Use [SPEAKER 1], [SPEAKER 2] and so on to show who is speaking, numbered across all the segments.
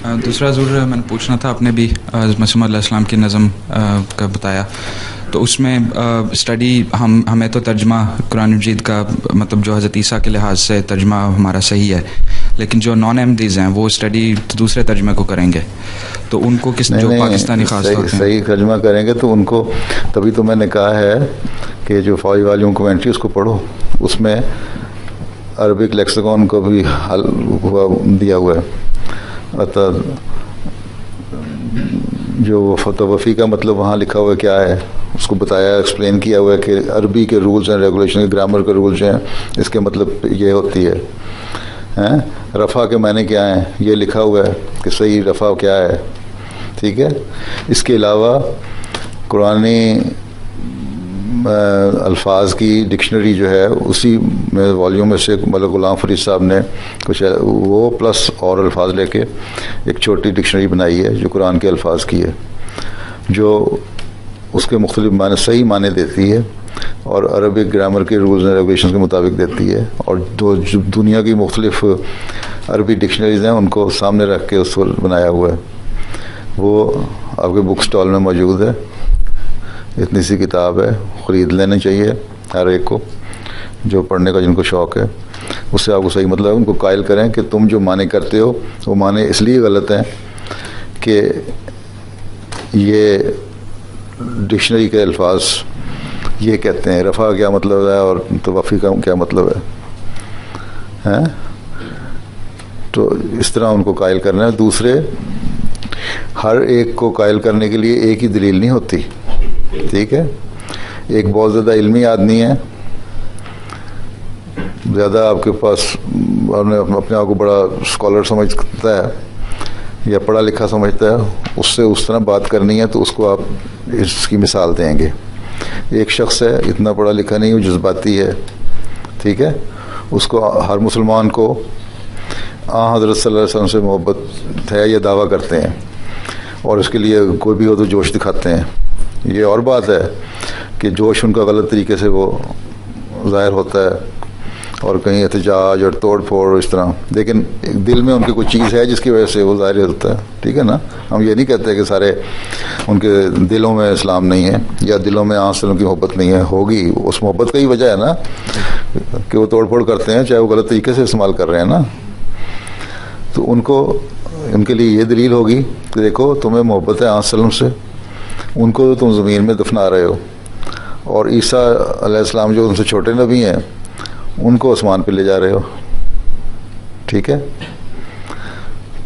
[SPEAKER 1] दूसरा ज़रूर मैंने पूछना था, आपने भी मसीह मौऊद अलैहिस्सलाम की नज़म का बताया, तो उसमें स्टडी हमें तो तर्जमा कुरान मजीद का मतलब जो हज़रत ईसा के लिहाज से तर्जमा हमारा सही है, लेकिन जो नॉन अहमदीज़ हैं वो स्टडी दूसरे तर्जमे को करेंगे, तो उनको किस जो पाकिस्तानी खास तौर पे
[SPEAKER 2] सही तर्जमा करेंगे तो उनको, तभी तो मैंने कहा है कि जो फौजी वाली कमेंट्री उसको पढ़ो, उसमें अरबिक लेक्सिकॉन को भी हल दिया हुआ है। अतः जो तवफ़ी का मतलब वहाँ लिखा हुआ है क्या है, उसको बताया, एक्सप्लेन किया हुआ है कि अरबी के रूल्स एंड रेगुलेशन, ग्रामर के रूल्स हैं, इसके मतलब ये होती है, हैं रफ़ा के मायने क्या हैं, ये लिखा हुआ है कि सही रफ़ा क्या है, ठीक है। इसके अलावा कुरानी अल्फाज की डिक्शनरी जो है उसी में वॉल्यूम में से मतलब गुलाम फरीद साहब ने कुछ वो प्लस और अल्फाज लेके एक छोटी डिक्शनरी बनाई है जो कुरान के अल्फाज की है, जो उसके मुख्तलिफ माने सही माने देती है और अरबिक ग्रामर के रूल्स एंड रेगुलेशन के मुताबिक देती है, और जो दुनिया की मुख्तलिफ अरबी डिक्शनरीज़ हैं उनको सामने रख के उसको बनाया हुआ है। वो आपके बुक स्टॉल में मौजूद है, इतनी सी किताब है, ख़रीद लेनी चाहिए हर एक को जो पढ़ने का जिनको शौक़ है। उससे आपको सही मतलब उनको कायल करें कि तुम जो माने करते हो वो माने इसलिए गलत हैं कि ये डिक्शनरी के अल्फाज ये कहते हैं, रफ़ा क्या मतलब है और तवफ़ी का क्या मतलब है, तो इस तरह उनको कायल करना है। दूसरे, हर एक को कायल करने के लिए एक ही दलील नहीं होती, ठीक है। एक बहुत ज़्यादा इल्मी आदमी है, ज़्यादा आपके पास अपने आप को बड़ा स्कॉलर समझता है या पढ़ा लिखा समझता है, उससे उस तरह बात करनी है तो उसको आप इसकी मिसाल देंगे। एक शख्स है इतना पढ़ा लिखा नहीं, वो जज्बाती है, ठीक है, उसको हर मुसलमान को हज़रत सल्लल्लाहु अलैहि वसल्लम से मोहब्बत है ये दावा करते हैं और उसके लिए कोई भी हो तो जोश दिखाते हैं। ये और बात है कि जोश उनका गलत तरीके से वो ज़ाहिर होता है और कहीं एहतजाज और तोड़ फोड़ इस तरह, लेकिन दिल में उनकी कोई चीज़ है जिसकी वजह से वो ज़ाहिर होता है, ठीक है ना। हम ये नहीं कहते कि सारे उनके दिलों में इस्लाम नहीं है या दिलों में आंसलों की मोहब्बत नहीं है, होगी, उस मोहब्बत का ही वजह है ना कि वो तोड़ फोड़ करते हैं, चाहे वो गलत तरीके से इस्तेमाल कर रहे हैं ना। तो उनको, उनके लिए ये दलील होगी कि देखो तुम्हें मोहब्बत है आंसलों से, उनको तो तुम ज़मीन में दफना रहे हो, और ईसा अलैहिस्सलाम जो उनसे छोटे नबी हैं उनको आसमान पे ले जा रहे हो, ठीक है।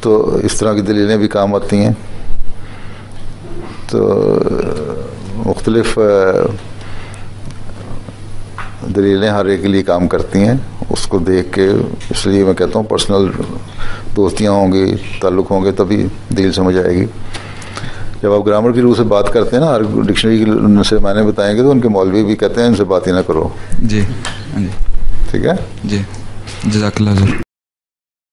[SPEAKER 2] तो इस तरह की दलीलें भी काम आती हैं। तो मुख्तलिफ दलीलें हर एक के लिए काम करती हैं, उसको देख के, इसलिए मैं कहता हूँ पर्सनल दोस्तियाँ होंगी, ताल्लुक़ होंगे, तभी दलील समझ आएगी। जब आप ग्रामर की रूह से बात करते हैं ना, हर डिक्शनरी से मायने बताएंगे तो उनके मौलवी भी कहते हैं इनसे बात ही ना करो।
[SPEAKER 1] जी, हाँ जी,
[SPEAKER 2] ठीक है
[SPEAKER 1] जी, जज़ाकल्लाह।